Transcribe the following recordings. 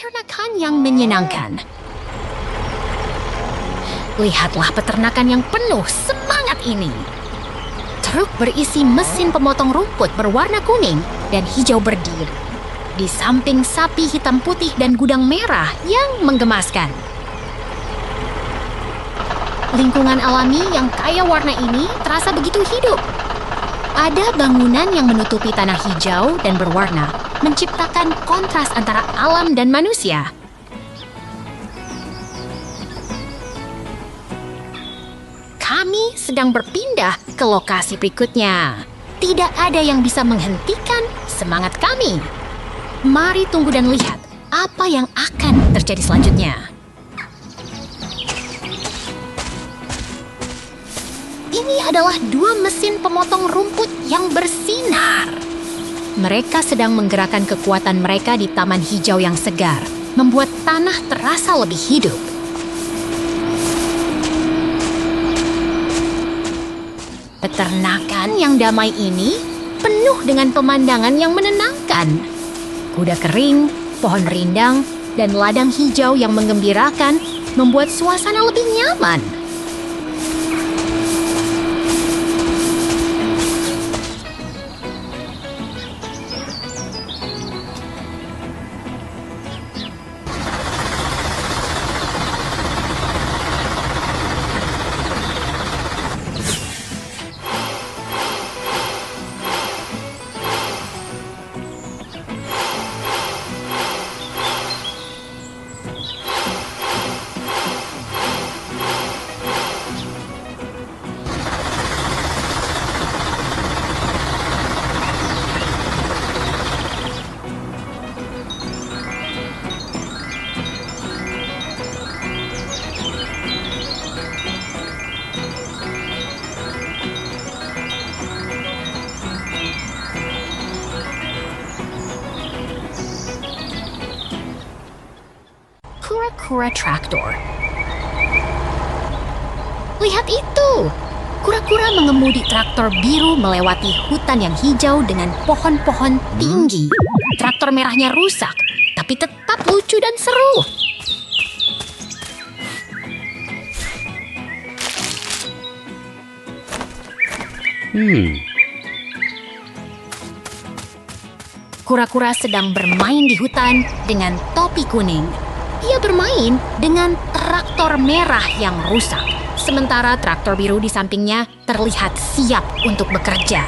peternakan yang menyenangkan. Lihatlah peternakan yang penuh semangat ini. Truk berisi mesin pemotong rumput berwarna kuning dan hijau berdiri di samping sapi hitam putih dan gudang merah yang menggemaskan. Lingkungan alami yang kaya warna ini terasa begitu hidup. Ada bangunan yang menutupi tanah hijau dan berwarna, menciptakan kontras antara alam dan manusia. Kami sedang berpindah ke lokasi berikutnya. Tidak ada yang bisa menghentikan semangat kami. Mari tunggu dan lihat apa yang akan terjadi selanjutnya. Ini adalah dua mesin pemotong rumput yang bersinar. Mereka sedang menggerakkan kekuatan mereka di taman hijau yang segar, membuat tanah terasa lebih hidup. Peternakan yang damai ini penuh dengan pemandangan yang menenangkan. Kuda kering, pohon rindang, dan ladang hijau yang menggembirakan membuat suasana lebih nyaman. Kura-kura traktor. Lihat itu! Kura-kura mengemudi traktor biru melewati hutan yang hijau dengan pohon-pohon tinggi. Traktor merahnya rusak, tapi tetap lucu dan seru. Kura-kura sedang bermain di hutan dengan topi kuning. Ia bermain dengan traktor merah yang rusak, sementara traktor biru di sampingnya terlihat siap untuk bekerja.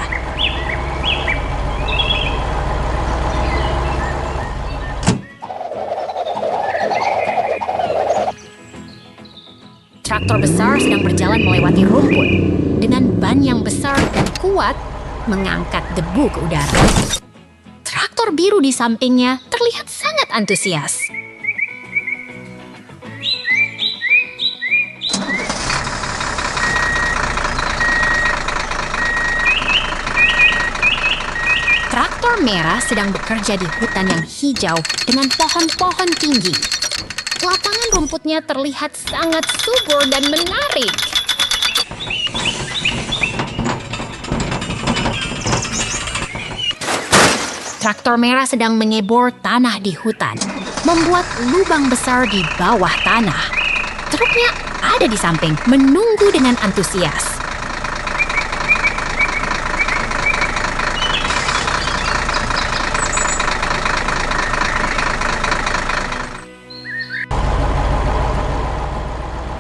Traktor besar sedang berjalan melewati rumput, dengan ban yang besar dan kuat mengangkat debu ke udara. Traktor biru di sampingnya terlihat sangat antusias. Traktor merah sedang bekerja di hutan yang hijau dengan pohon-pohon tinggi. Lapangan rumputnya terlihat sangat subur dan menarik. Traktor merah sedang mengebor tanah di hutan, membuat lubang besar di bawah tanah. Truknya ada di samping, menunggu dengan antusias.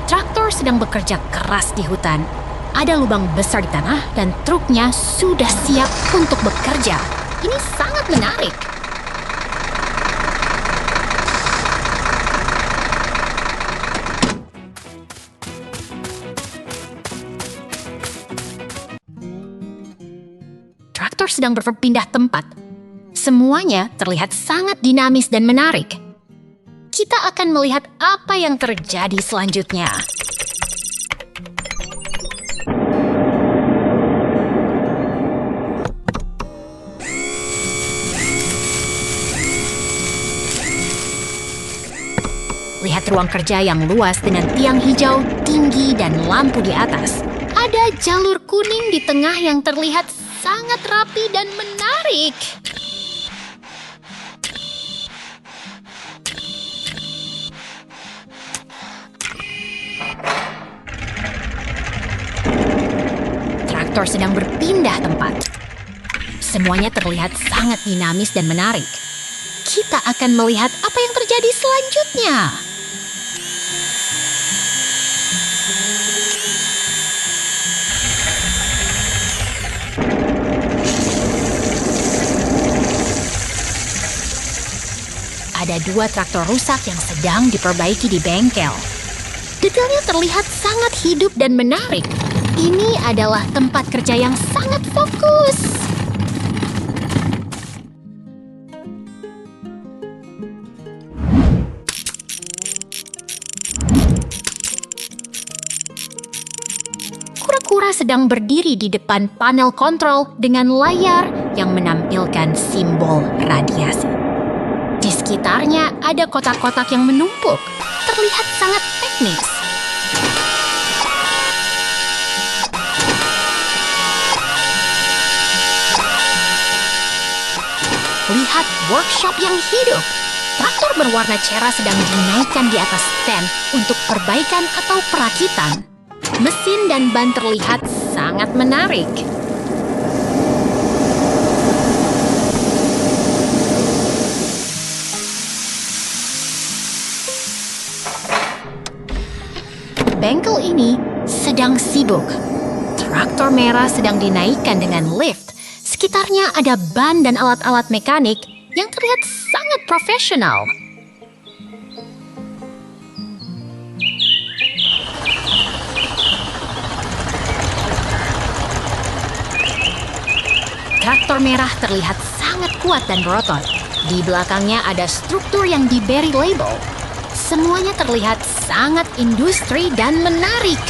Traktor sedang bekerja keras di hutan. Ada lubang besar di tanah dan truknya sudah siap untuk bekerja. Ini sangat menarik. Traktor sedang berpindah tempat. Semuanya terlihat sangat dinamis dan menarik. Kita akan melihat apa yang terjadi selanjutnya. Lihat ruang kerja yang luas dengan tiang hijau tinggi dan lampu di atas. Ada jalur kuning di tengah yang terlihat sangat rapi dan menarik. traktor sedang berpindah tempat. Semuanya terlihat sangat dinamis dan menarik. Kita akan melihat apa yang terjadi selanjutnya. Ada 2 traktor rusak yang sedang diperbaiki di bengkel. Detailnya terlihat sangat hidup dan menarik. Ini adalah tempat kerja yang sangat fokus. Kura-kura sedang berdiri di depan panel kontrol dengan layar yang menampilkan simbol radiasi. Di sekitarnya ada kotak-kotak yang menumpuk, terlihat sangat teknis. Lihat workshop yang hidup. Traktor berwarna cerah sedang dinaikkan di atas stand untuk perbaikan atau perakitan. Mesin dan ban terlihat sangat menarik. Bengkel ini sedang sibuk. Traktor merah sedang dinaikkan dengan lift. Sekitarnya ada ban dan alat-alat mekanik yang terlihat sangat profesional. Traktor merah terlihat sangat kuat dan berotot. Di belakangnya ada struktur yang diberi label. Semuanya terlihat sangat industri dan menarik.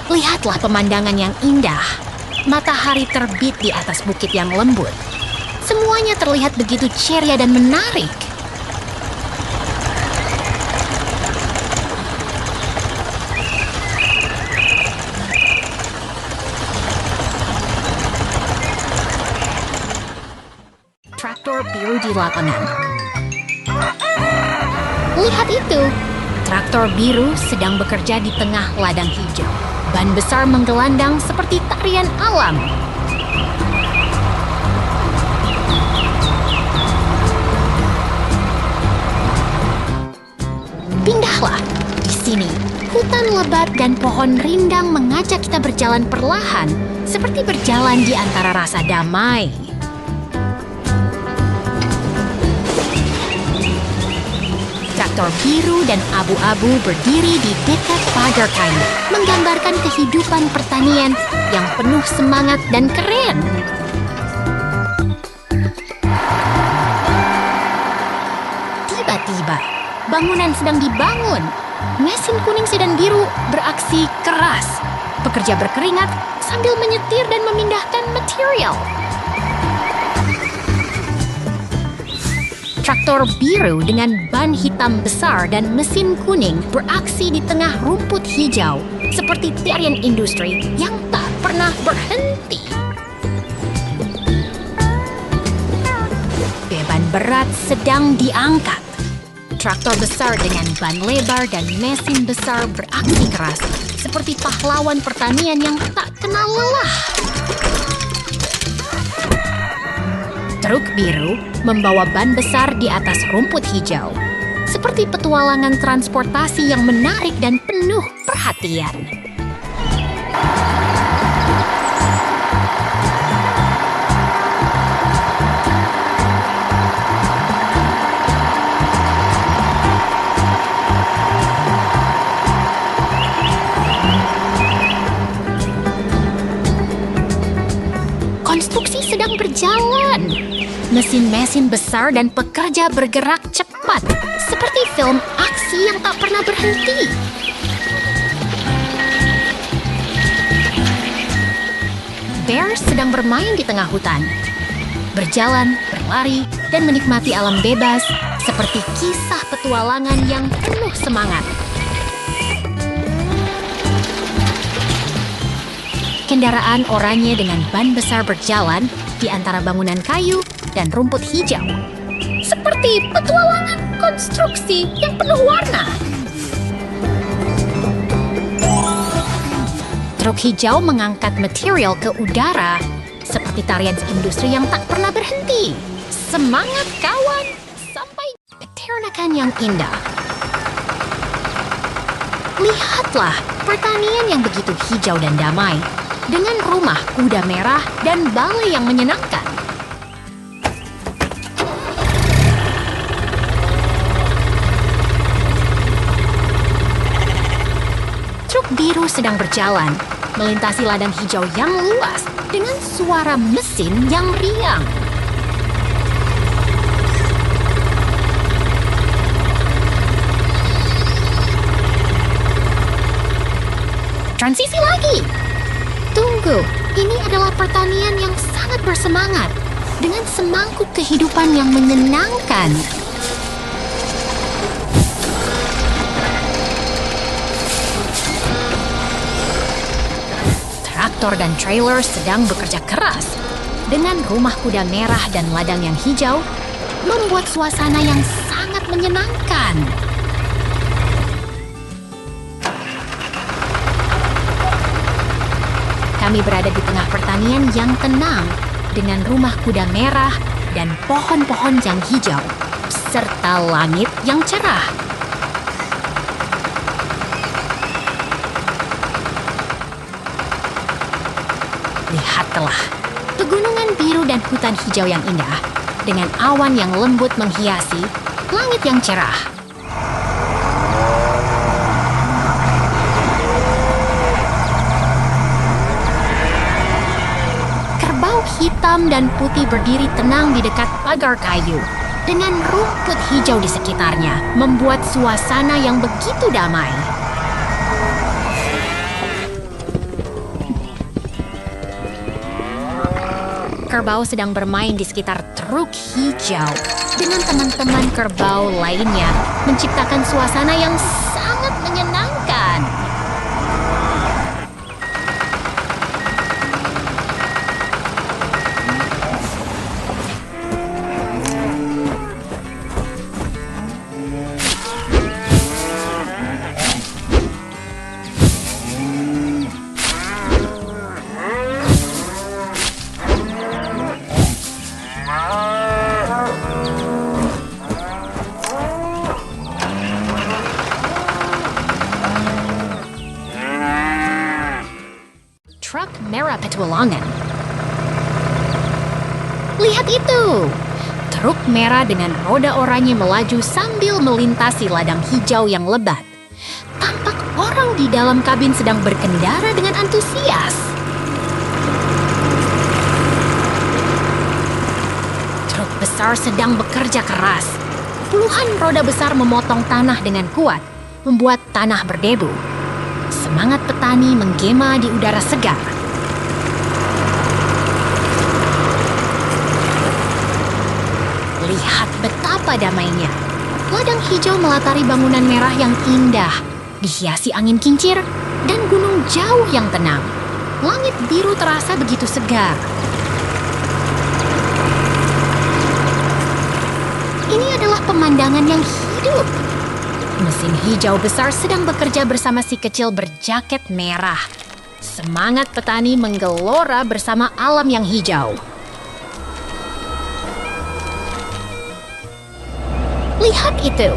Lihatlah pemandangan yang indah. Matahari terbit di atas bukit yang lembut. Semuanya terlihat begitu ceria dan menarik. Traktor biru di lapangan. Lihat itu, traktor biru sedang bekerja di tengah ladang hijau. Ban besar menggelandang seperti tarian alam. Pindahlah. Di sini, hutan lebat dan pohon rindang mengajak kita berjalan perlahan, seperti berjalan di antara rasa damai. Traktor biru dan abu-abu berdiri di dekat pagar kayu, menggambarkan kehidupan pertanian yang penuh semangat dan keren. Tiba-tiba, bangunan sedang dibangun. Mesin kuning sedan biru beraksi keras. Pekerja berkeringat sambil menyetir dan memindahkan material. Traktor biru dengan ban hitam besar dan mesin kuning beraksi di tengah rumput hijau seperti tarian industri yang tak pernah berhenti. Beban berat sedang diangkat. Traktor besar dengan ban lebar dan mesin besar beraksi keras seperti pahlawan pertanian yang tak kenal lelah. Truk biru membawa ban besar di atas rumput hijau, seperti petualangan transportasi yang menarik dan penuh perhatian. Konstruksi sedang berjalan. Mesin-mesin besar dan pekerja bergerak cepat, seperti film aksi yang tak pernah berhenti. Bear sedang bermain di tengah hutan, berjalan, berlari, dan menikmati alam bebas, seperti kisah petualangan yang penuh semangat. Kendaraan oranye dengan ban besar berjalan di antara bangunan kayu dan rumput hijau. Seperti petualangan konstruksi yang penuh warna. Truk hijau mengangkat material ke udara seperti tarian industri yang tak pernah berhenti. Semangat kawan, sampai peternakan yang indah. Lihatlah pertanian yang begitu hijau dan damai, dengan rumah kuda merah dan balai yang menyenangkan. Truk biru sedang berjalan, melintasi ladang hijau yang luas dengan suara mesin yang riang. Transisi lagi. Tunggu, ini adalah pertanian yang sangat bersemangat dengan semangkuk kehidupan yang menyenangkan. Traktor dan trailer sedang bekerja keras dengan rumah kuda merah dan ladang yang hijau membuat suasana yang sangat menyenangkan. Kami berada di tengah pertanian yang tenang dengan rumah kuda merah dan pohon-pohon yang hijau serta langit yang cerah. Lihatlah, pegunungan biru dan hutan hijau yang indah dengan awan yang lembut menghiasi langit yang cerah. Kerbau hitam dan putih berdiri tenang di dekat pagar kayu dengan rumput hijau di sekitarnya membuat suasana yang begitu damai. Kerbau sedang bermain di sekitar truk hijau dengan teman-teman kerbau lainnya, menciptakan suasana yang sangat menyenangkan. Truk merah petualangan. Lihat itu! Truk merah dengan roda oranye melaju sambil melintasi ladang hijau yang lebat. Tampak orang di dalam kabin sedang berkendara dengan antusias. Truk besar sedang bekerja keras. Puluhan roda besar memotong tanah dengan kuat, membuat tanah berdebu. Semangat petani menggema di udara segar. Lihat betapa damainya. Ladang hijau melatari bangunan merah yang indah, dihiasi angin kincir dan gunung jauh yang tenang. Langit biru terasa begitu segar. Ini adalah pemandangan yang hidup. Mesin hijau besar sedang bekerja bersama si kecil berjaket merah. Semangat petani menggelora bersama alam yang hijau. Lihat itu.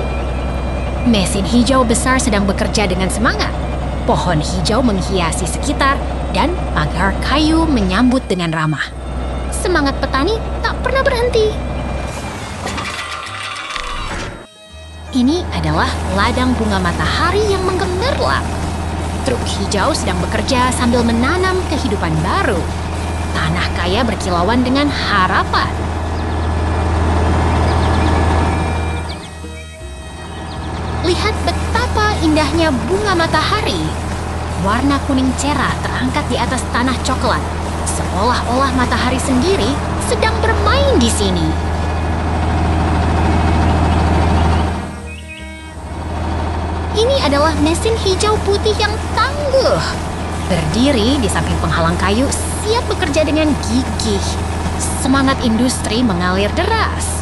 Mesin hijau besar sedang bekerja dengan semangat. Pohon hijau menghiasi sekitar dan pagar kayu menyambut dengan ramah. Semangat petani tak pernah berhenti. Ini adalah ladang bunga matahari yang menggemerlap. Truk hijau sedang bekerja sambil menanam kehidupan baru. Tanah kaya berkilauan dengan harapan. Lihat betapa indahnya bunga matahari. Warna kuning cerah terangkat di atas tanah coklat, seolah-olah matahari sendiri sedang bermain di sini. Ini adalah mesin hijau putih yang tangguh. Berdiri di samping penghalang kayu, siap bekerja dengan gigih. semangat industri mengalir deras.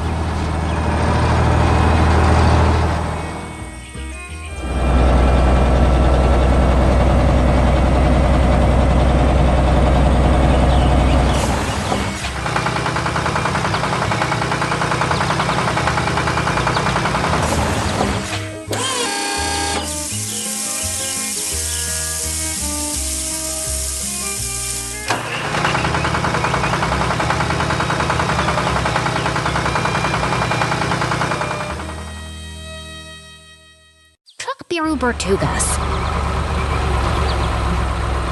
Biru bertugas.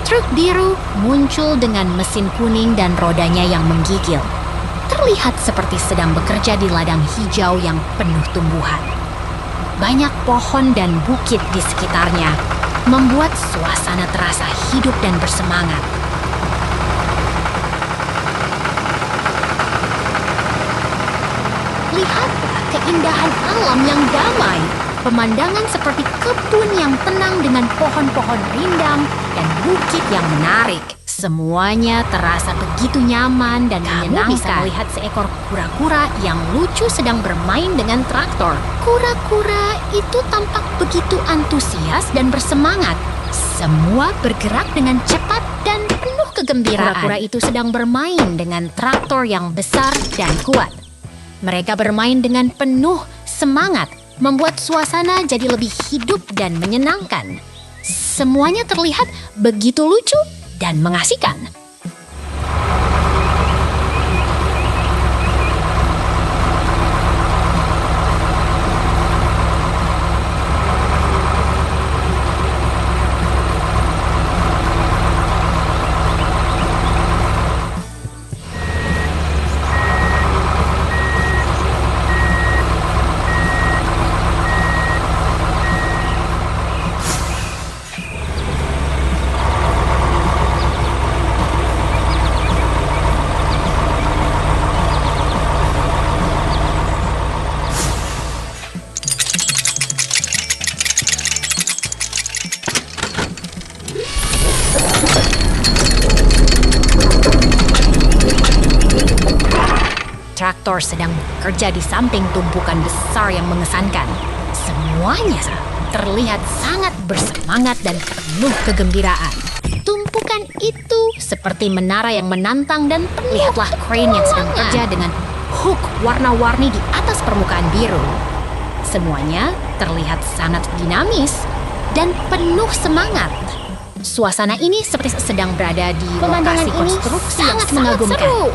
Truk biru muncul dengan mesin kuning dan rodanya yang menggigil. Terlihat seperti sedang bekerja di ladang hijau yang penuh tumbuhan. Banyak pohon dan bukit di sekitarnya membuat suasana terasa hidup dan bersemangat. Lihatlah keindahan alam yang damai. Pemandangan seperti kebun yang tenang dengan pohon-pohon rindang dan bukit yang menarik. Semuanya terasa begitu nyaman dan menyenangkan. Kamu bisa melihat seekor kura-kura yang lucu sedang bermain dengan traktor. Kura-kura itu tampak begitu antusias dan bersemangat. Semua bergerak dengan cepat dan penuh kegembiraan. Kura-kura itu sedang bermain dengan traktor yang besar dan kuat. Mereka bermain dengan penuh semangat, membuat suasana jadi lebih hidup dan menyenangkan. Semuanya terlihat begitu lucu dan mengasihkan. Traktor sedang bekerja di samping tumpukan besar yang mengesankan. Semuanya terlihat sangat bersemangat dan penuh kegembiraan. Tumpukan itu seperti menara yang menantang dan lihatlah crane yang sedang bekerja dengan hook warna-warni di atas permukaan biru. Semuanya terlihat sangat dinamis dan penuh semangat. Suasana ini seperti sedang berada di lokasi konstruksi yang sangat mengagumkan. Seru.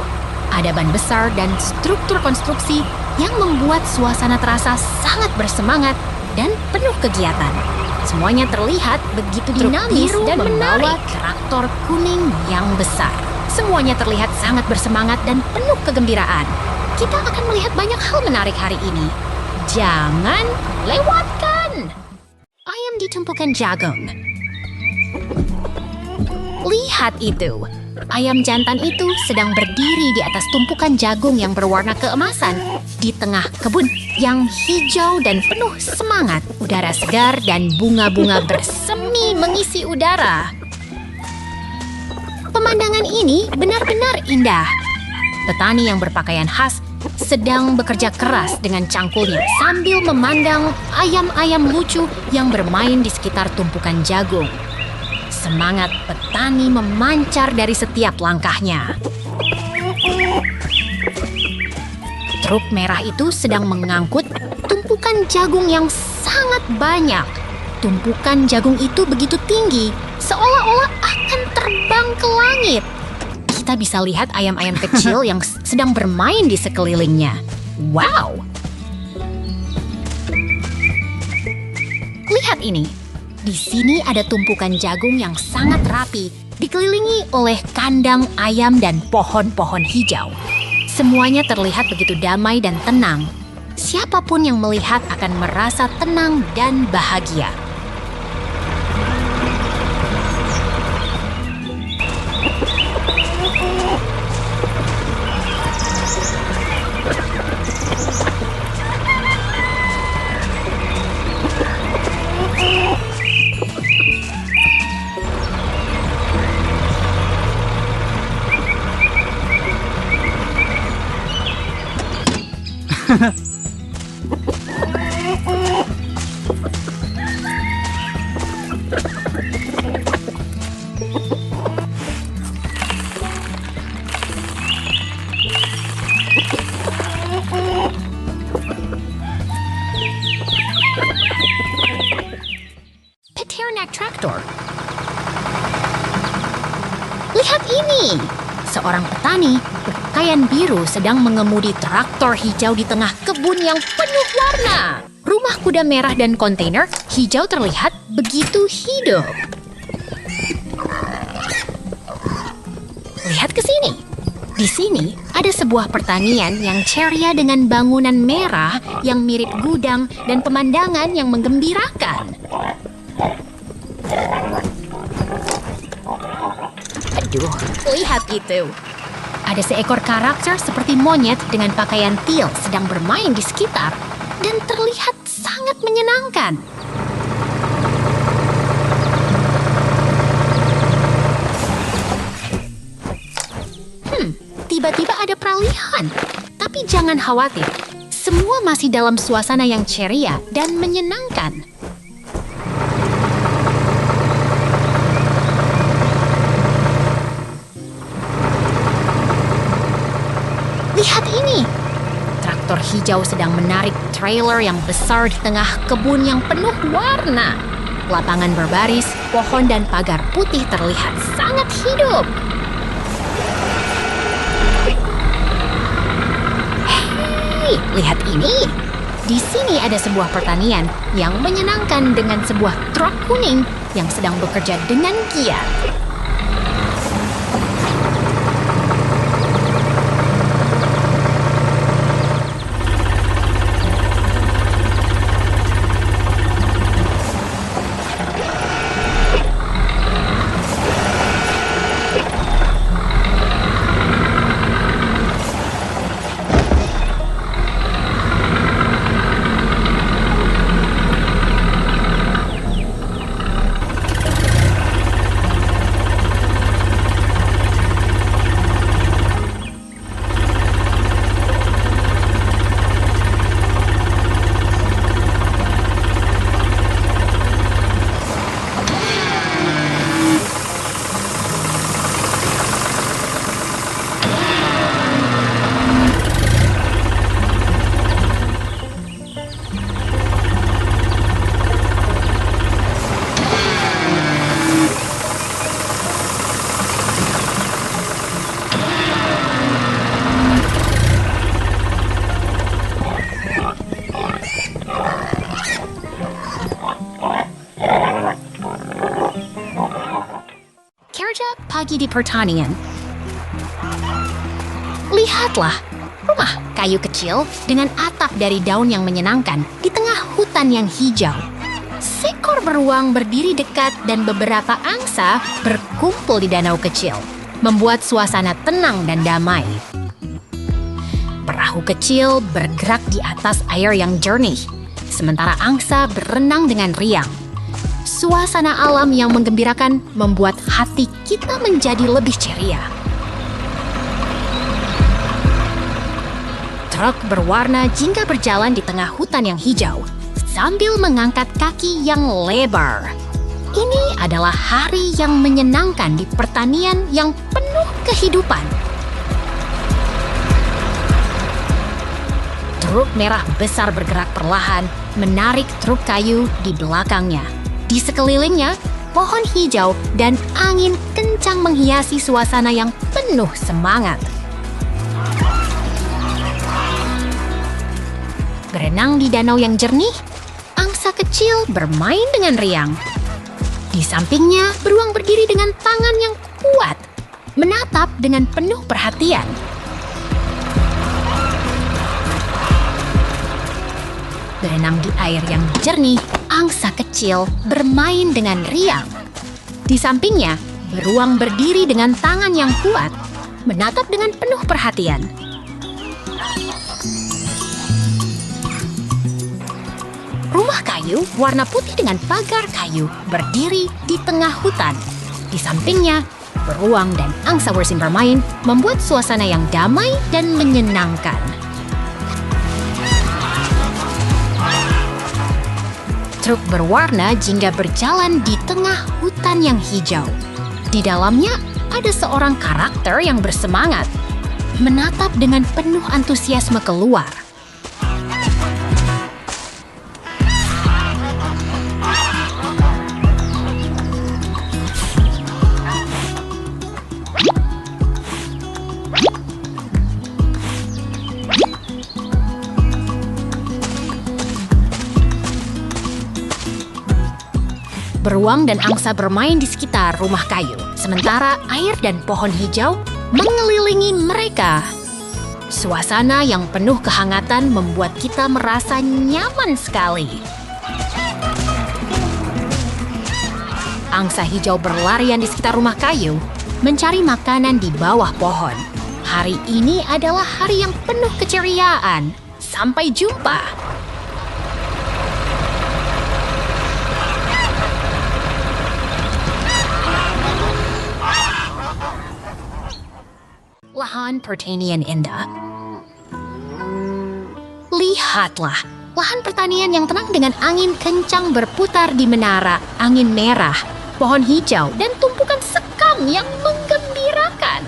Ada ban besar dan struktur konstruksi yang membuat suasana terasa sangat bersemangat dan penuh kegiatan. Semuanya terlihat begitu dinamis dan membawa traktor kuning yang besar. Semuanya terlihat sangat bersemangat dan penuh kegembiraan. Kita akan melihat banyak hal menarik hari ini. Jangan lewatkan! Ayam di tumpukan jagung. Lihat itu. Ayam jantan itu sedang berdiri di atas tumpukan jagung yang berwarna keemasan di tengah kebun yang hijau dan penuh semangat. Udara segar dan bunga-bunga bersemi mengisi udara. Pemandangan ini benar-benar indah. Petani yang berpakaian khas sedang bekerja keras dengan cangkulnya sambil memandang ayam-ayam lucu yang bermain di sekitar tumpukan jagung. Semangat petani memancar dari setiap langkahnya. Truk merah itu sedang mengangkut tumpukan jagung yang sangat banyak. Tumpukan jagung itu begitu tinggi, seolah-olah akan terbang ke langit. Kita bisa lihat ayam-ayam kecil yang sedang bermain di sekelilingnya. Wow! Lihat ini. Di sini ada tumpukan jagung yang sangat rapi, dikelilingi oleh kandang ayam dan pohon-pohon hijau. Semuanya terlihat begitu damai dan tenang. Siapapun yang melihat akan merasa tenang dan bahagia. Peternak traktor. Lihat ini! Seorang petani berpakaian biru sedang mengemudi traktor hijau di tengah kebun yang penuh warna. Rumah kuda merah dan kontainer hijau terlihat begitu hidup. Lihat ke sini. Di sini ada sebuah pertanian yang ceria dengan bangunan merah yang mirip gudang dan pemandangan yang menggembirakan. Aduh, lihat itu. Ada seekor karakter seperti monyet dengan pakaian teal sedang bermain di sekitar dan terlihat sangat menyenangkan. Tiba-tiba ada peralihan. Tapi jangan khawatir, semua masih dalam suasana yang ceria dan menyenangkan. Lihat ini! Traktor hijau sedang menarik trailer yang besar di tengah kebun yang penuh warna. Lapangan berbaris, pohon dan pagar putih terlihat sangat hidup. Hei, lihat ini! Di sini ada sebuah pertanian yang menyenangkan dengan sebuah truk kuning yang sedang bekerja dengan giat. Pagi di pertanian. Lihatlah, rumah kayu kecil dengan atap dari daun yang menyenangkan di tengah hutan yang hijau. Seekor beruang berdiri dekat dan beberapa angsa berkumpul di danau kecil, membuat suasana tenang dan damai. Perahu kecil bergerak di atas air yang jernih, sementara angsa berenang dengan riang. Suasana alam yang menggembirakan membuat hati kita menjadi lebih ceria. Truk berwarna jingga berjalan di tengah hutan yang hijau sambil mengangkat kaki yang lebar. Ini adalah hari yang menyenangkan di pertanian yang penuh kehidupan. Truk merah besar bergerak perlahan, menarik truk kayu di belakangnya. Di sekelilingnya, pohon hijau dan angin kencang menghiasi suasana yang penuh semangat. Berenang di danau yang jernih, angsa kecil bermain dengan riang. Di sampingnya, beruang berdiri dengan tangan yang kuat, menatap dengan penuh perhatian. Berenang di air yang jernih, angsa kecil bermain dengan riang. Di sampingnya, beruang berdiri dengan tangan yang kuat, menatap dengan penuh perhatian. Rumah kayu warna putih dengan pagar kayu berdiri di tengah hutan. Di sampingnya, beruang dan angsa Ursin bermain membuat suasana yang damai dan menyenangkan. Truk berwarna jingga berjalan di tengah hutan yang hijau. Di dalamnya ada seorang karakter yang bersemangat, menatap dengan penuh antusiasme keluar. Beruang dan angsa bermain di sekitar rumah kayu, sementara air dan pohon hijau mengelilingi mereka. Suasana yang penuh kehangatan membuat kita merasa nyaman sekali. Angsa hijau berlarian di sekitar rumah kayu, mencari makanan di bawah pohon. Hari ini adalah hari yang penuh keceriaan. Sampai jumpa! Lahan pertanian indah. Lihatlah, lahan pertanian yang tenang dengan angin kencang berputar di menara, angin merah, pohon hijau, dan tumpukan sekam yang menggembirakan.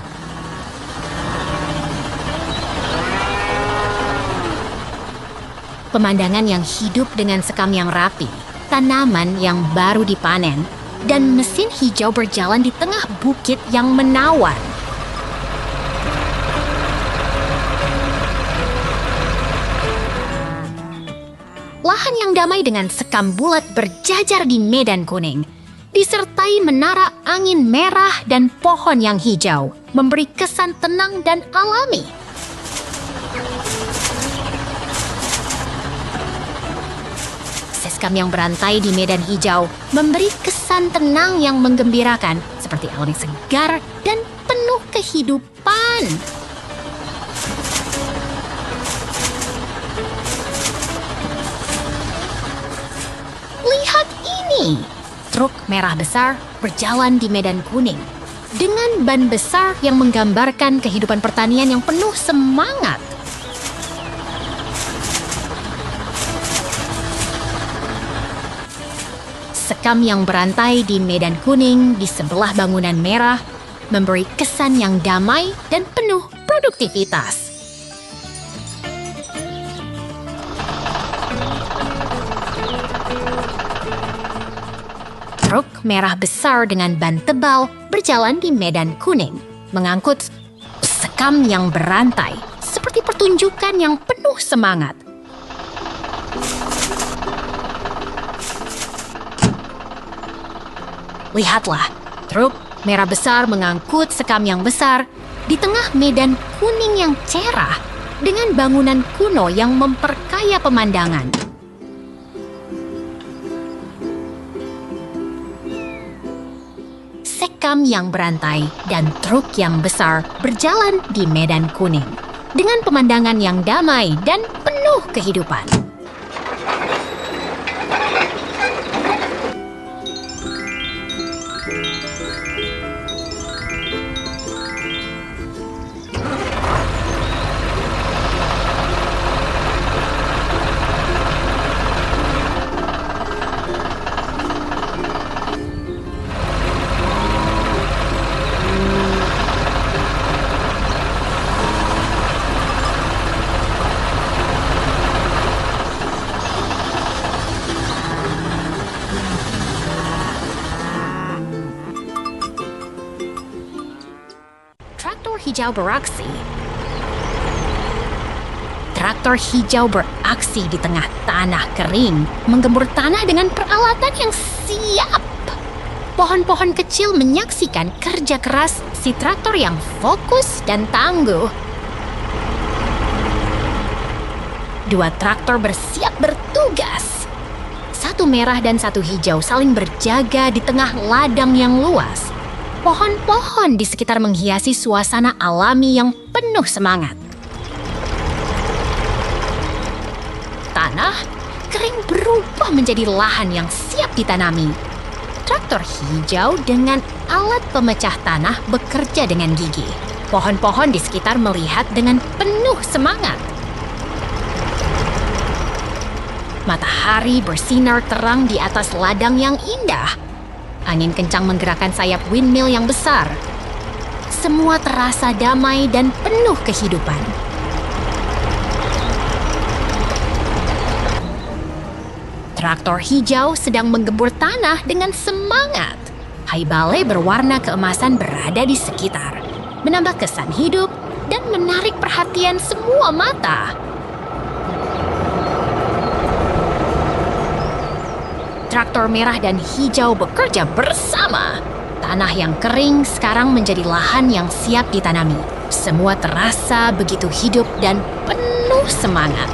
Pemandangan yang hidup dengan sekam yang rapi, tanaman yang baru dipanen, dan mesin hijau berjalan di tengah bukit yang menawan. Lahan yang damai dengan sekam bulat berjajar di medan kuning, disertai menara angin merah dan pohon yang hijau, memberi kesan tenang dan alami. Seskam yang berantai di medan hijau memberi kesan tenang yang menggembirakan, seperti alam yang segar dan penuh kehidupan. Lihat ini, truk merah besar berjalan di medan kuning dengan ban besar yang menggambarkan kehidupan pertanian yang penuh semangat. Sekam yang berantai di medan kuning di sebelah bangunan merah memberi kesan yang damai dan penuh produktivitas. Truk merah besar dengan ban tebal berjalan di medan kuning, mengangkut sekam yang berantai, seperti pertunjukan yang penuh semangat. Lihatlah, truk merah besar mengangkut sekam yang besar di tengah medan kuning yang cerah dengan bangunan kuno yang memperkaya pemandangan. Sekam yang berantai dan truk yang besar berjalan di medan kuning dengan pemandangan yang damai dan penuh kehidupan. Traktor hijau beraksi. Traktor hijau beraksi di tengah tanah kering, menggembur tanah dengan peralatan yang siap. Pohon-pohon kecil menyaksikan kerja keras si traktor yang fokus dan tangguh. Dua traktor bersiap bertugas. Satu merah dan satu hijau saling berjaga di tengah ladang yang luas. Pohon-pohon di sekitar menghiasi suasana alami yang penuh semangat. Tanah kering berubah menjadi lahan yang siap ditanami. Traktor hijau dengan alat pemecah tanah bekerja dengan gigih. Pohon-pohon di sekitar melihat dengan penuh semangat. Matahari bersinar terang di atas ladang yang indah. Angin kencang menggerakkan sayap windmill yang besar. Semua terasa damai dan penuh kehidupan. Traktor hijau sedang menggembur tanah dengan semangat. Haibale berwarna keemasan berada di sekitar, menambah kesan hidup dan menarik perhatian semua mata. Traktor merah dan hijau bekerja bersama. Tanah yang kering sekarang menjadi lahan yang siap ditanami. Semua terasa begitu hidup dan penuh semangat.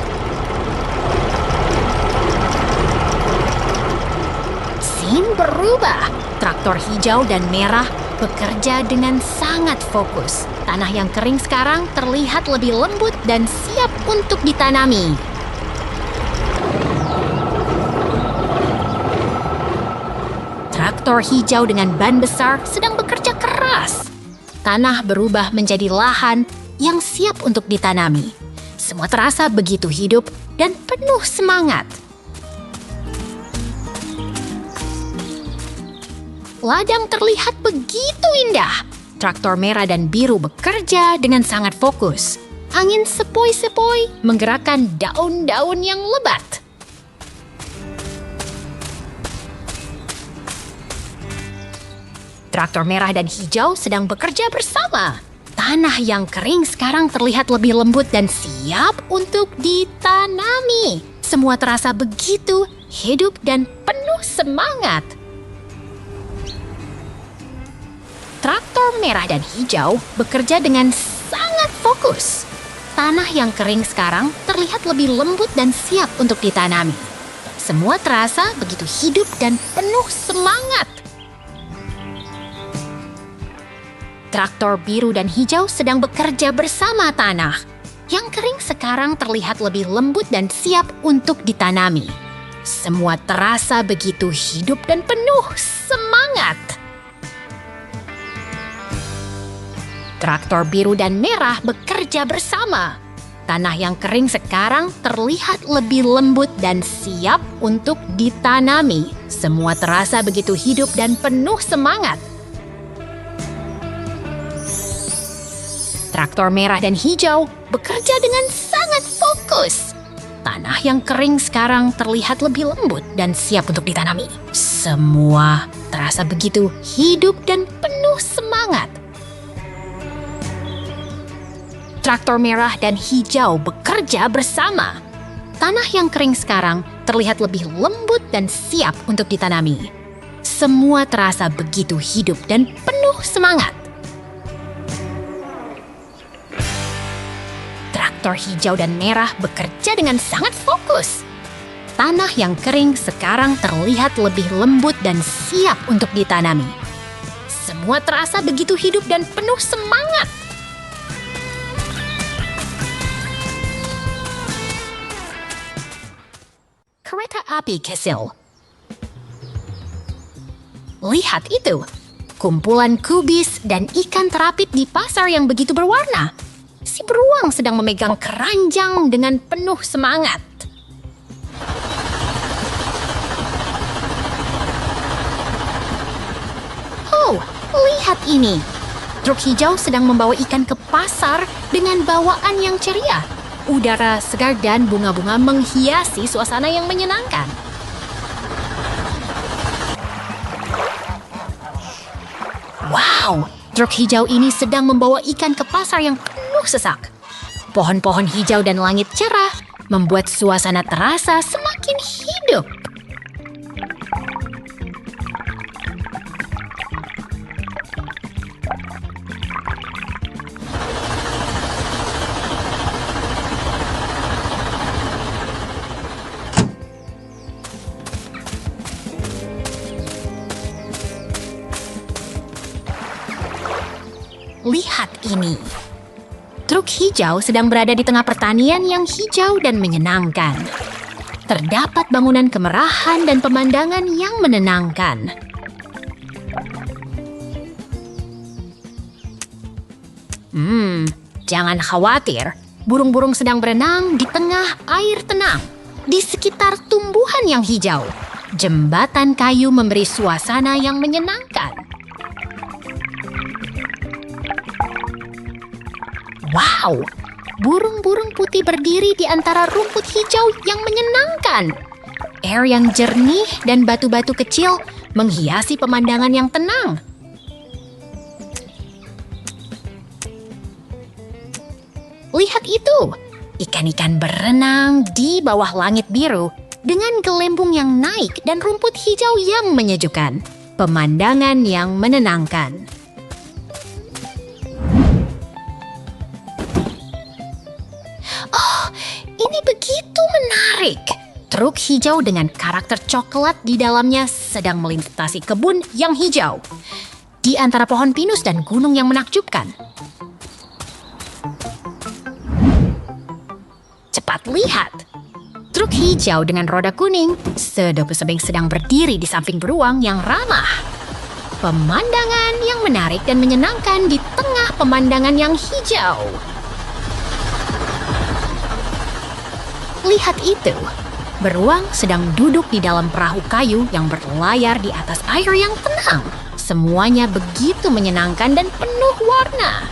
Scene berubah. Traktor hijau dan merah bekerja dengan sangat fokus. Tanah yang kering sekarang terlihat lebih lembut dan siap untuk ditanami. Traktor hijau dengan ban besar sedang bekerja keras. Tanah berubah menjadi lahan yang siap untuk ditanami. Semua terasa begitu hidup dan penuh semangat. Ladang terlihat begitu indah. Traktor merah dan biru bekerja dengan sangat fokus. Angin sepoi-sepoi menggerakkan daun-daun yang lebat. Traktor merah dan hijau sedang bekerja bersama. Tanah yang kering sekarang terlihat lebih lembut dan siap untuk ditanami. Semua terasa begitu hidup dan penuh semangat. Traktor merah dan hijau bekerja dengan sangat fokus. Tanah yang kering sekarang terlihat lebih lembut dan siap untuk ditanami. Semua terasa begitu hidup dan penuh semangat. Traktor biru dan hijau sedang bekerja bersama tanah. Yang kering sekarang terlihat lebih lembut dan siap untuk ditanami. Semua terasa begitu hidup dan penuh semangat. Traktor biru dan merah bekerja bersama. Tanah yang kering sekarang terlihat lebih lembut dan siap untuk ditanami. Semua terasa begitu hidup dan penuh semangat. Traktor merah dan hijau bekerja dengan sangat fokus. Tanah yang kering sekarang terlihat lebih lembut dan siap untuk ditanami. Semua terasa begitu hidup dan penuh semangat. Traktor merah dan hijau bekerja bersama. Tanah yang kering sekarang terlihat lebih lembut dan siap untuk ditanami. Semua terasa begitu hidup dan penuh semangat. Traktor hijau dan merah bekerja dengan sangat fokus. Tanah yang kering sekarang terlihat lebih lembut dan siap untuk ditanami. Semua terasa begitu hidup dan penuh semangat. Kereta api kecil. Lihat itu, kumpulan kubis dan ikan terapit di pasar yang begitu berwarna. Si beruang sedang memegang keranjang dengan penuh semangat. Oh, lihat ini. Truk hijau sedang membawa ikan ke pasar dengan bawaan yang ceria. Udara segar dan bunga-bunga menghiasi suasana yang menyenangkan. Wow, truk hijau ini sedang membawa ikan ke pasar yang penuh sesak. Pohon-pohon hijau dan langit cerah membuat suasana terasa semakin hidup. Lihat ini. Truk hijau sedang berada di tengah pertanian yang hijau dan menyenangkan. Terdapat bangunan kemerahan dan pemandangan yang menenangkan. Jangan khawatir. Burung-burung sedang berenang di tengah air tenang. di sekitar tumbuhan yang hijau. Jembatan kayu memberi suasana yang menyenangkan. Wow, burung-burung putih berdiri di antara rumput hijau yang menyenangkan. Air yang jernih dan batu-batu kecil menghiasi pemandangan yang tenang. Lihat itu, ikan-ikan berenang di bawah langit biru dengan gelembung yang naik dan rumput hijau yang menyejukkan. Pemandangan yang menenangkan. Oh, ini begitu menarik. Truk hijau dengan karakter coklat di dalamnya sedang melintasi kebun yang hijau di antara pohon pinus dan gunung yang menakjubkan. Cepat lihat, truk hijau dengan roda kuning sedang berdiri di samping beruang yang ramah. Pemandangan yang menarik dan menyenangkan di tengah pemandangan yang hijau. Lihat itu. Beruang sedang duduk di dalam perahu kayu yang berlayar di atas air yang tenang. Semuanya begitu menyenangkan dan penuh warna.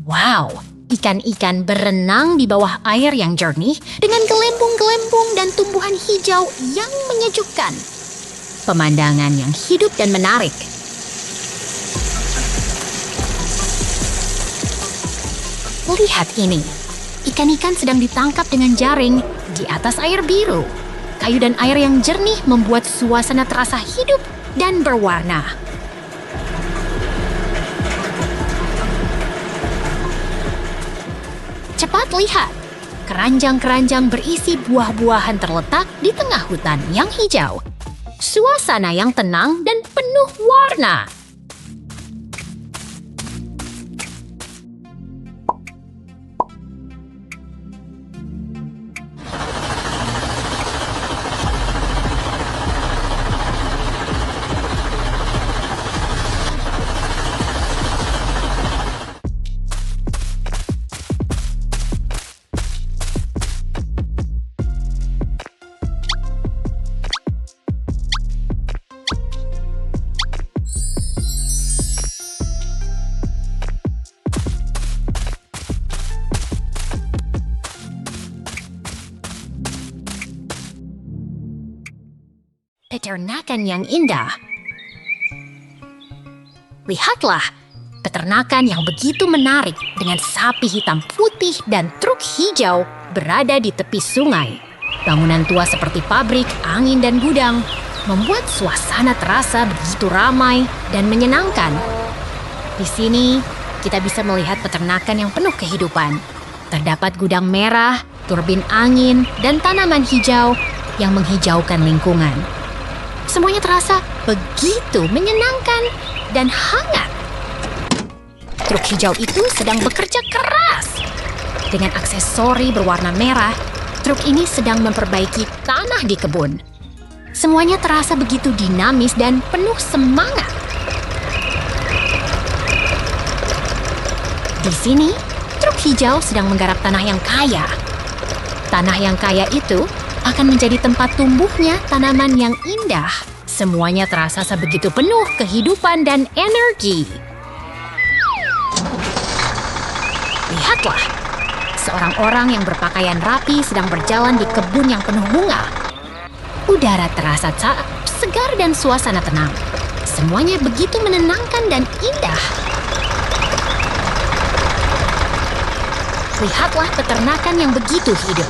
Wow, ikan-ikan berenang di bawah air yang jernih dengan gelembung-gelembung dan tumbuhan hijau yang menyejukkan. Pemandangan yang hidup dan menarik. Lihat ini, ikan-ikan sedang ditangkap dengan jaring di atas air biru. Kayu dan air yang jernih membuat suasana terasa hidup dan berwarna. Cepat lihat, keranjang-keranjang berisi buah-buahan terletak di tengah hutan yang hijau. Suasana yang tenang dan penuh warna. Peternakan yang indah. Lihatlah, peternakan yang begitu menarik dengan sapi hitam putih dan truk hijau berada di tepi sungai. Bangunan tua seperti pabrik, angin, dan gudang membuat suasana terasa begitu ramai dan menyenangkan. Di sini, kita bisa melihat peternakan yang penuh kehidupan. Terdapat gudang merah, turbin angin, dan tanaman hijau yang menghijaukan lingkungan. Semuanya terasa begitu menyenangkan dan hangat. Truk hijau itu sedang bekerja keras. Dengan aksesori berwarna merah, truk ini sedang memperbaiki tanah di kebun. Semuanya terasa begitu dinamis dan penuh semangat. Di sini, truk hijau sedang menggarap tanah yang kaya. Tanah yang kaya itu akan menjadi tempat tumbuhnya tanaman yang indah. Semuanya terasa sebegitu penuh kehidupan dan energi. Lihatlah, seorang orang yang berpakaian rapi sedang berjalan di kebun yang penuh bunga. Udara terasa segar dan suasana tenang. Semuanya begitu menenangkan dan indah. Lihatlah peternakan yang begitu hidup.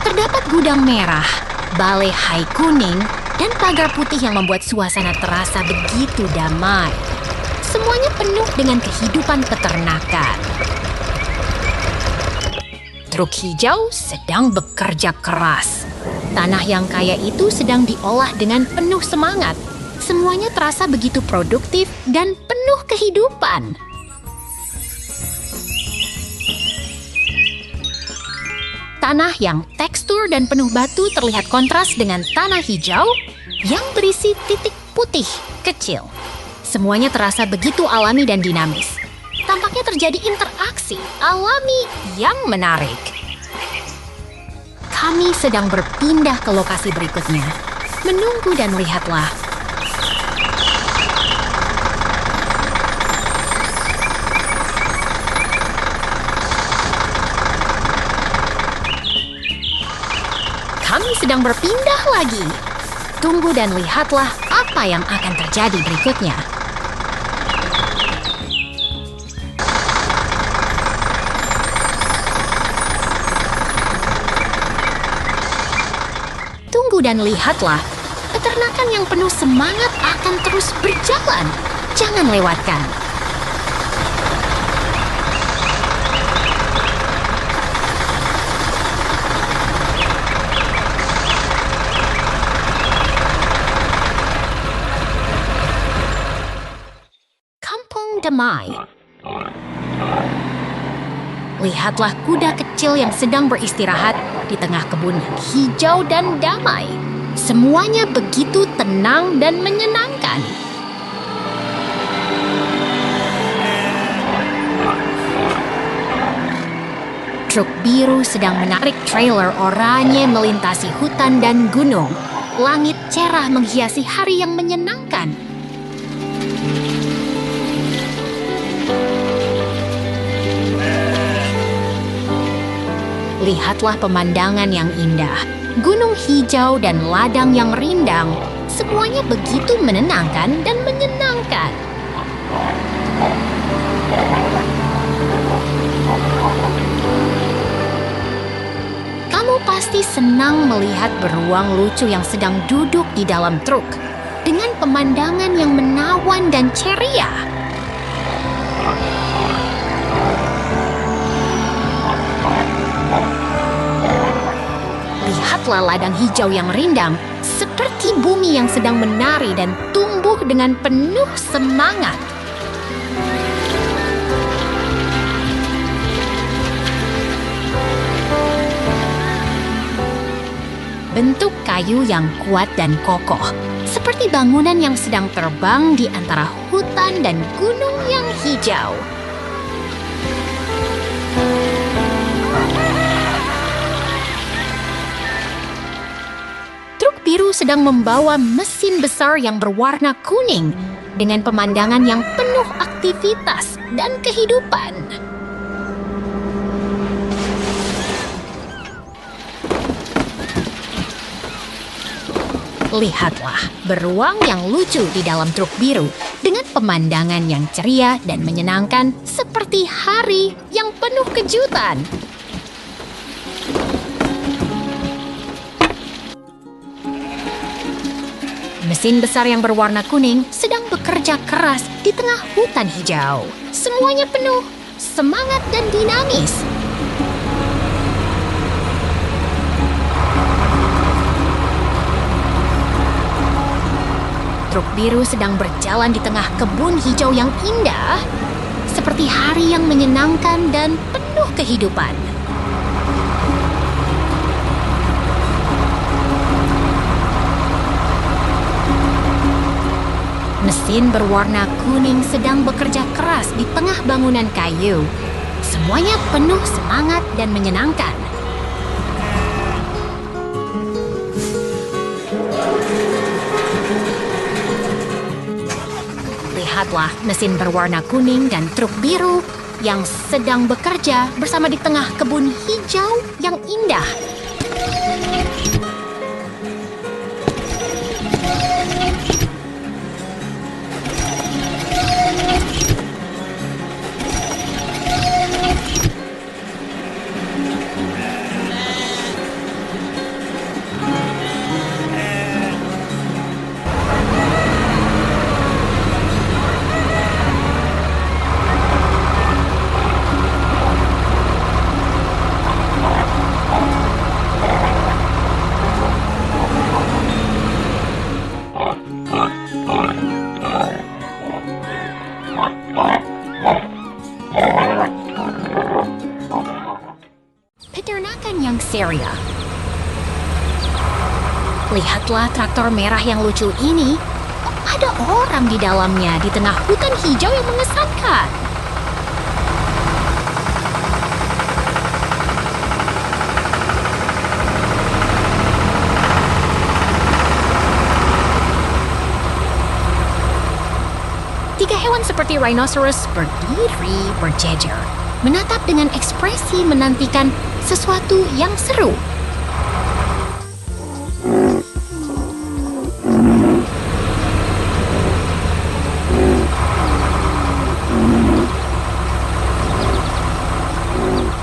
Terdapat gudang merah, balai hai kuning, dan pagar putih yang membuat suasana terasa begitu damai. Semuanya penuh dengan kehidupan peternakan. Truk hijau sedang bekerja keras. Tanah yang kaya itu sedang diolah dengan penuh semangat. Semuanya terasa begitu produktif dan penuh kehidupan. Tanah yang tekstur dan penuh batu terlihat kontras dengan tanah hijau yang berisi titik putih kecil. Semuanya terasa begitu alami dan dinamis. tampaknya terjadi interaksi alami yang menarik. Kami sedang berpindah ke lokasi berikutnya. Menunggu dan lihatlah. Kami sedang berpindah lagi. Tunggu dan lihatlah apa yang akan terjadi berikutnya. Tunggu dan lihatlah. Peternakan yang penuh semangat akan terus berjalan. Jangan lewatkan. Kampung Damai. Lihatlah kuda kecil yang sedang beristirahat di tengah kebun yang hijau dan damai. Semuanya begitu tenang dan menyenangkan. Truk biru sedang menarik trailer oranye melintasi hutan dan gunung. Langit cerah menghiasi hari yang menyenangkan. Lihatlah pemandangan yang indah. Gunung hijau dan ladang yang rindang. Semuanya begitu menenangkan dan menyenangkan. Kamu pasti senang melihat beruang lucu yang sedang duduk di dalam truk dengan pemandangan yang menawan dan ceria. Lihatlah ladang hijau yang rindang, seperti bumi yang sedang menari dan tumbuh dengan penuh semangat. Bentuk kayu yang kuat dan kokoh, seperti bangunan yang sedang terbang di antara hutan dan gunung yang hijau. Biru sedang membawa mesin besar yang berwarna kuning dengan pemandangan yang penuh aktivitas dan kehidupan. Lihatlah beruang yang lucu di dalam truk biru dengan pemandangan yang ceria dan menyenangkan seperti hari yang penuh kejutan. Mesin besar yang berwarna kuning sedang bekerja keras di tengah hutan hijau. Semuanya penuh semangat dan dinamis. Truk biru sedang berjalan di tengah kebun hijau yang indah, seperti hari yang menyenangkan dan penuh kehidupan. Mesin berwarna kuning sedang bekerja keras di tengah bangunan kayu. Semuanya penuh semangat dan menyenangkan. Lihatlah mesin berwarna kuning dan truk biru yang sedang bekerja bersama di tengah kebun hijau yang indah. Peternakan yang ceria. Lihatlah traktor merah yang lucu ini. Ada orang di dalamnya di tengah hutan hijau yang mengesankan. seperti rhinoceros berdiri berjejer, menatap dengan ekspresi menantikan sesuatu yang seru.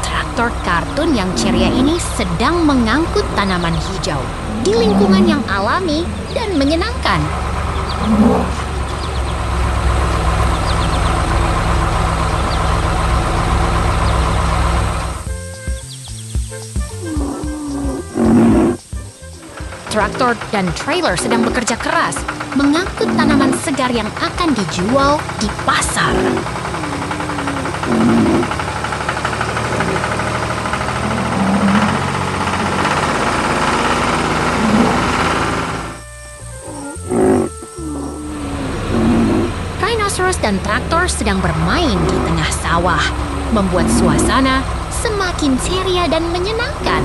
Traktor kartun yang ceria ini sedang mengangkut tanaman hijau di lingkungan yang alami dan menyenangkan. Traktor dan trailer sedang bekerja keras mengangkut tanaman segar yang akan dijual di pasar. Rhinoceros dan traktor sedang bermain di tengah sawah, membuat suasana semakin ceria dan menyenangkan.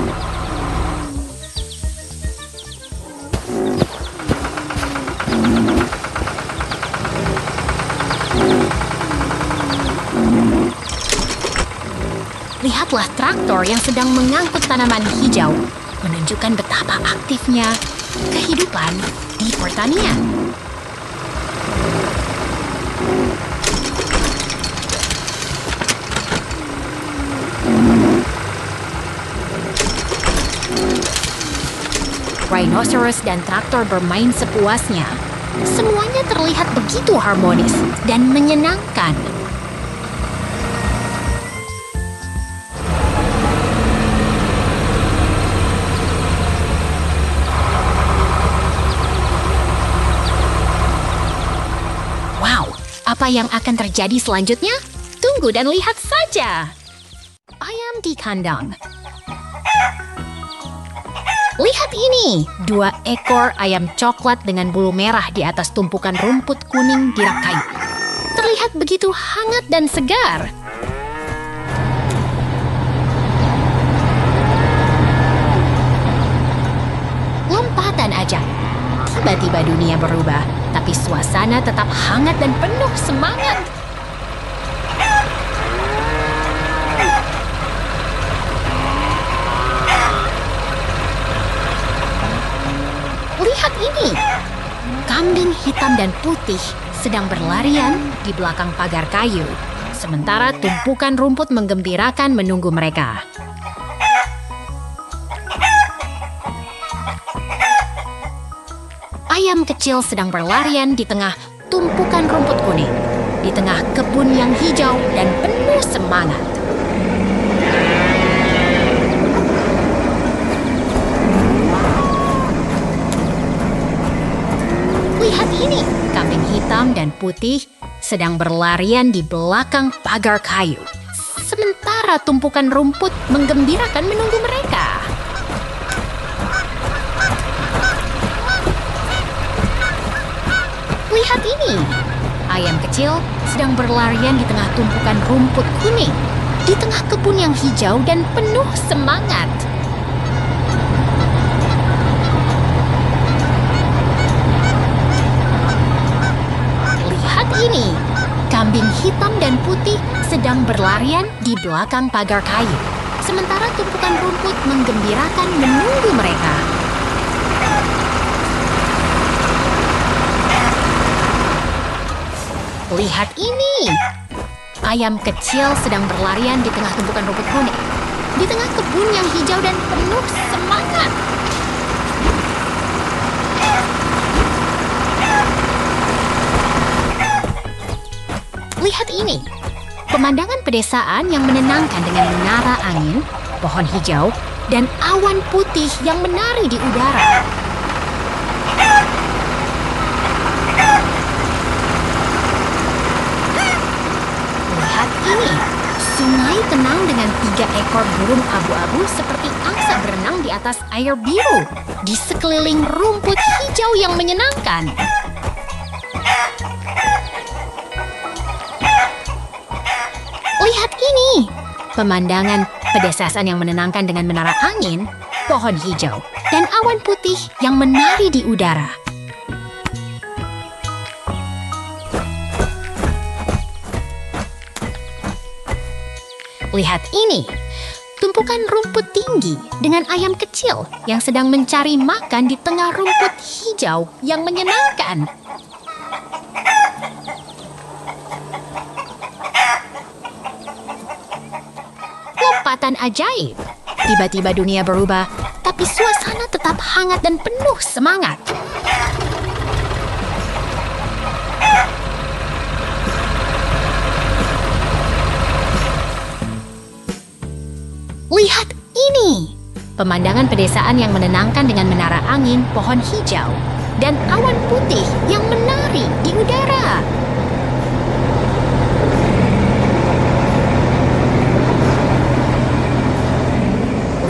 Lihatlah traktor yang sedang mengangkut tanaman hijau, menunjukkan betapa aktifnya kehidupan di pertanian. Rhinoceros dan traktor bermain sepuasnya. Semuanya terlihat begitu harmonis dan menyenangkan. Wow, apa yang akan terjadi selanjutnya? Tunggu dan lihat saja. Ayam di kandang. Lihat ini, 2 ekor ayam coklat dengan bulu merah di atas tumpukan rumput kuning di rak kayu. Terlihat begitu hangat dan segar. Lompatan aja. Tiba-tiba dunia berubah, tapi suasana tetap hangat dan penuh semangat. Lihat ini, kambing hitam dan putih sedang berlarian di belakang pagar kayu, sementara tumpukan rumput menggembirakan menunggu mereka. Ayam kecil sedang berlarian di tengah tumpukan rumput kuning, di tengah kebun yang hijau dan penuh semangat. Lihat ini, kambing hitam dan putih sedang berlarian di belakang pagar kayu, sementara tumpukan rumput menggembirakan menunggu mereka. Lihat ini, ayam kecil sedang berlarian di tengah tumpukan rumput kuning, di tengah kebun yang hijau dan penuh semangat. Ini, kambing hitam dan putih sedang berlarian di belakang pagar kayu, sementara tumpukan rumput menggembirakan menunggu mereka. Lihat ini, ayam kecil sedang berlarian di tengah tumpukan rumput kuning, di tengah kebun yang hijau dan penuh semangat. Lihat ini, pemandangan pedesaan yang menenangkan dengan menara angin, pohon hijau, dan awan putih yang menari di udara. Lihat ini, sungai tenang dengan 3 ekor burung abu-abu seperti angsa berenang di atas air biru, di sekeliling rumput hijau yang menyenangkan. Lihat ini, pemandangan pedesaan yang menenangkan dengan menara angin, pohon hijau, dan awan putih yang menari di udara. Lihat ini, tumpukan rumput tinggi dengan ayam kecil yang sedang mencari makan di tengah rumput hijau yang menyenangkan. Lompatan ajaib. Tiba-tiba dunia berubah, tapi suasana tetap hangat dan penuh semangat. Lihat ini! Pemandangan pedesaan yang menenangkan dengan menara angin, pohon hijau, dan awan putih yang menari di udara.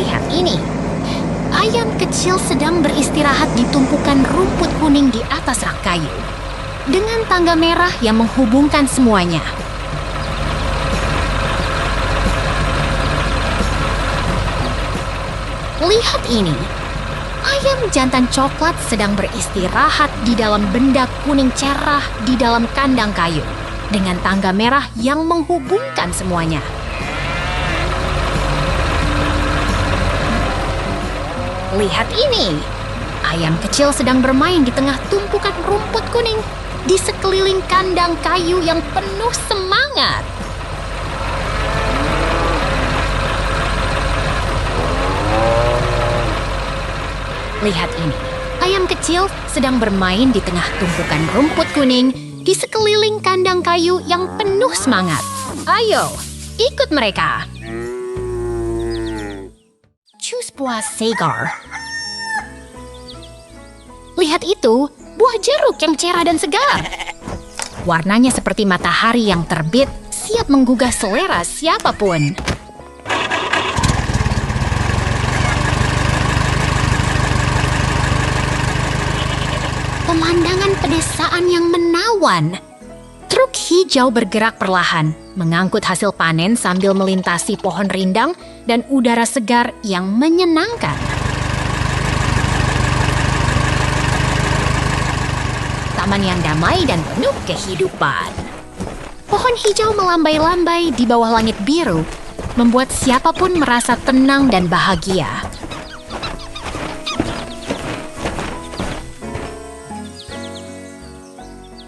Lihat ini! Ayam kecil sedang beristirahat di tumpukan rumput kuning di atas rak kayu, dengan tangga merah yang menghubungkan semuanya. Lihat ini, ayam jantan coklat sedang beristirahat di dalam benda kuning cerah di dalam kandang kayu, dengan tangga merah yang menghubungkan semuanya. Lihat ini, ayam kecil sedang bermain di tengah tumpukan rumput kuning di sekeliling kandang kayu yang penuh semangat. Lihat ini, ayam kecil sedang bermain di tengah tumpukan rumput kuning di sekeliling kandang kayu yang penuh semangat. Ayo, ikut mereka. Jus buah segar. Lihat itu, buah jeruk yang cerah dan segar. Warnanya seperti matahari yang terbit, siap menggugah selera siapapun. Pemandangan pedesaan yang menawan. Truk hijau bergerak perlahan, mengangkut hasil panen sambil melintasi pohon rindang dan udara segar yang menyenangkan. Taman yang damai dan penuh kehidupan. Pohon hijau melambai-lambai di bawah langit biru, membuat siapapun merasa tenang dan bahagia.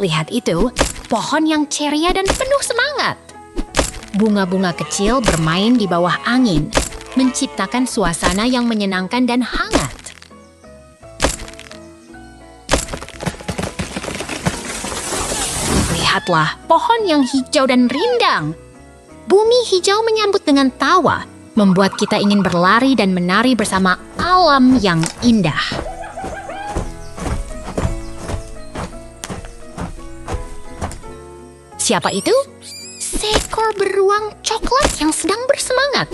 Lihat itu, pohon yang ceria dan penuh semangat. Bunga-bunga kecil bermain di bawah angin, menciptakan suasana yang menyenangkan dan hangat. Lihatlah pohon yang hijau dan rindang. Bumi hijau menyambut dengan tawa, membuat kita ingin berlari dan menari bersama alam yang indah. Siapa itu? Seekor beruang coklat yang sedang bersemangat.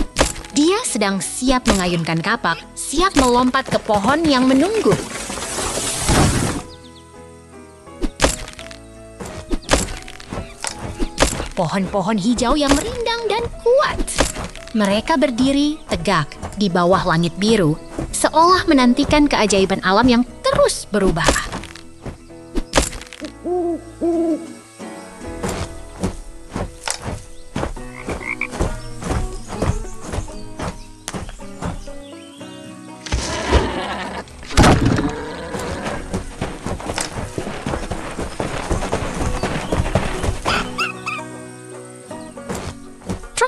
Dia sedang siap mengayunkan kapak, siap melompat ke pohon yang menunggu. Pohon-pohon hijau yang merindang dan kuat. Mereka berdiri tegak di bawah langit biru, seolah menantikan keajaiban alam yang terus berubah.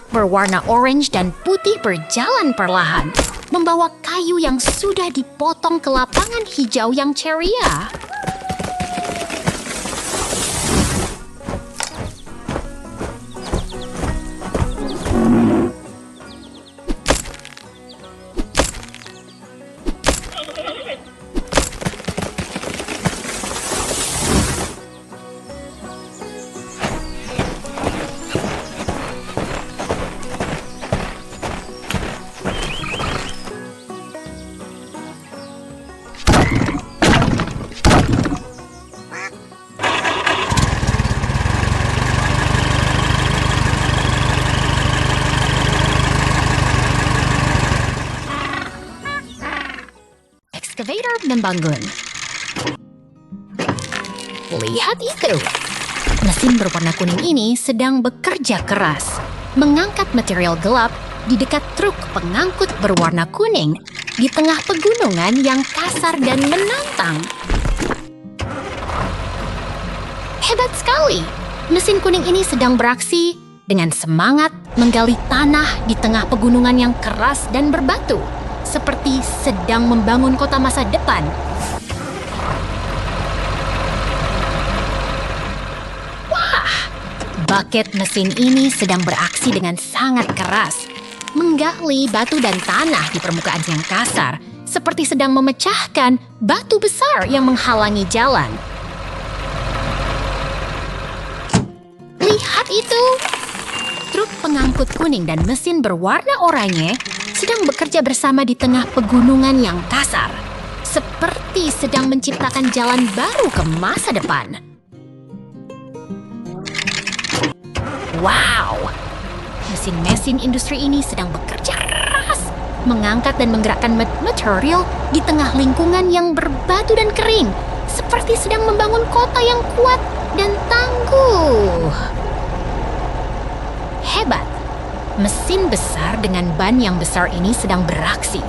Berwarna orange dan putih berjalan perlahan, membawa kayu yang sudah dipotong ke lapangan hijau yang ceria. Excavator membangun. Lihat itu. Mesin berwarna kuning ini sedang bekerja keras. mengangkat material gelap di dekat truk pengangkut berwarna kuning di tengah pegunungan yang kasar dan menantang. Hebat sekali! Mesin kuning ini sedang beraksi dengan semangat menggali tanah di tengah pegunungan yang keras dan berbatu, seperti sedang membangun kota masa depan. Wah! Buket mesin ini sedang beraksi dengan sangat keras, menggali batu dan tanah di permukaan yang kasar, seperti sedang memecahkan batu besar yang menghalangi jalan. Lihat itu! Truk pengangkut kuning dan mesin berwarna oranye sedang bekerja bersama di tengah pegunungan yang kasar, seperti sedang menciptakan jalan baru ke masa depan. Wow! Mesin-mesin industri ini sedang bekerja keras, mengangkat dan menggerakkan material di tengah lingkungan yang berbatu dan kering, seperti sedang membangun kota yang kuat dan tangguh. Hebat! Mesin besar dengan ban yang besar ini sedang beraksi,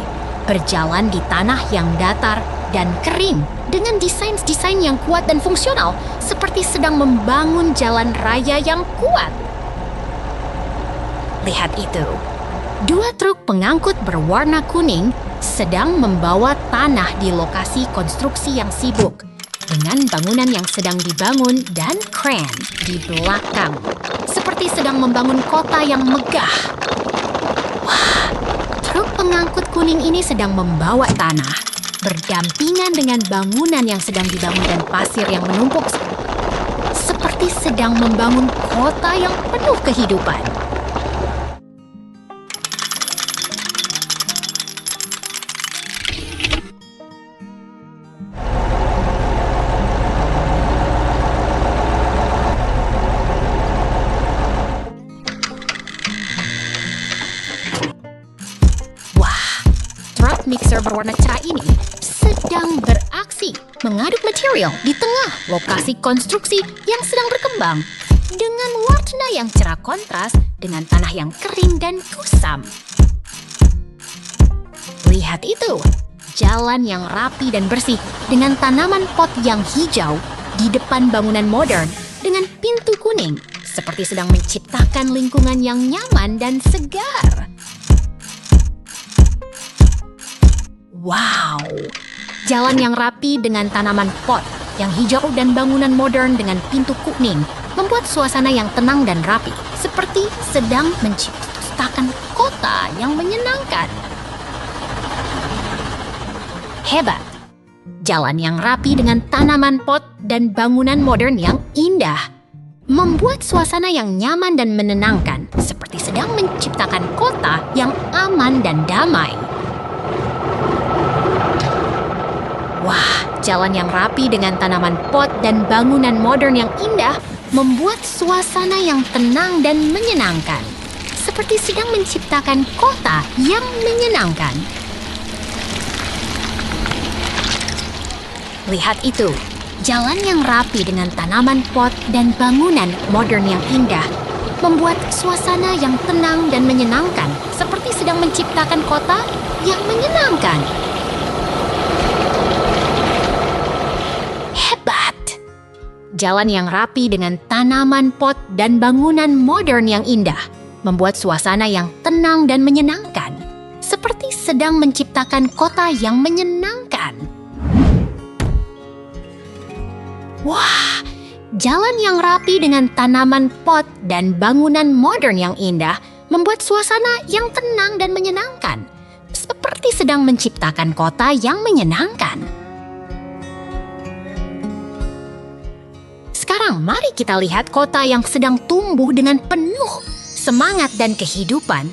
berjalan di tanah yang datar dan kering dengan desain-desain yang kuat dan fungsional, seperti sedang membangun jalan raya yang kuat. Lihat itu! 2 truk pengangkut berwarna kuning sedang membawa tanah di lokasi konstruksi yang sibuk, dengan bangunan yang sedang dibangun dan kren di belakang, seperti sedang membangun kota yang megah. Wah, truk pengangkut kuning ini sedang membawa tanah, berdampingan dengan bangunan yang sedang dibangun dan pasir yang menumpuk, seperti sedang membangun kota yang penuh kehidupan. Mixer berwarna cerah ini sedang beraksi mengaduk material di tengah lokasi konstruksi yang sedang berkembang dengan warna yang cerah kontras dengan tanah yang kering dan kusam. Lihat itu! Jalan yang rapi dan bersih dengan tanaman pot yang hijau di depan bangunan modern dengan pintu kuning, seperti sedang menciptakan lingkungan yang nyaman dan segar. Wow! Jalan yang rapi dengan tanaman pot yang hijau dan bangunan modern dengan pintu kuning membuat suasana yang tenang dan rapi, seperti sedang menciptakan kota yang menyenangkan. Hebat! Jalan yang rapi dengan tanaman pot dan bangunan modern yang indah membuat suasana yang nyaman dan menenangkan, seperti sedang menciptakan kota yang aman dan damai. Wah, jalan yang rapi dengan tanaman pot dan bangunan modern yang indah membuat suasana yang tenang dan menyenangkan, seperti sedang menciptakan kota yang menyenangkan. Lihat itu! Jalan yang rapi dengan tanaman pot dan bangunan modern yang indah membuat suasana yang tenang dan menyenangkan, seperti sedang menciptakan kota yang menyenangkan. Jalan yang rapi dengan tanaman pot dan bangunan modern yang indah membuat suasana yang tenang dan menyenangkan, seperti sedang menciptakan kota yang menyenangkan. Wah, jalan yang rapi dengan tanaman pot dan bangunan modern yang indah membuat suasana yang tenang dan menyenangkan, seperti sedang menciptakan kota yang menyenangkan. Sekarang mari kita lihat kota yang sedang tumbuh dengan penuh semangat dan kehidupan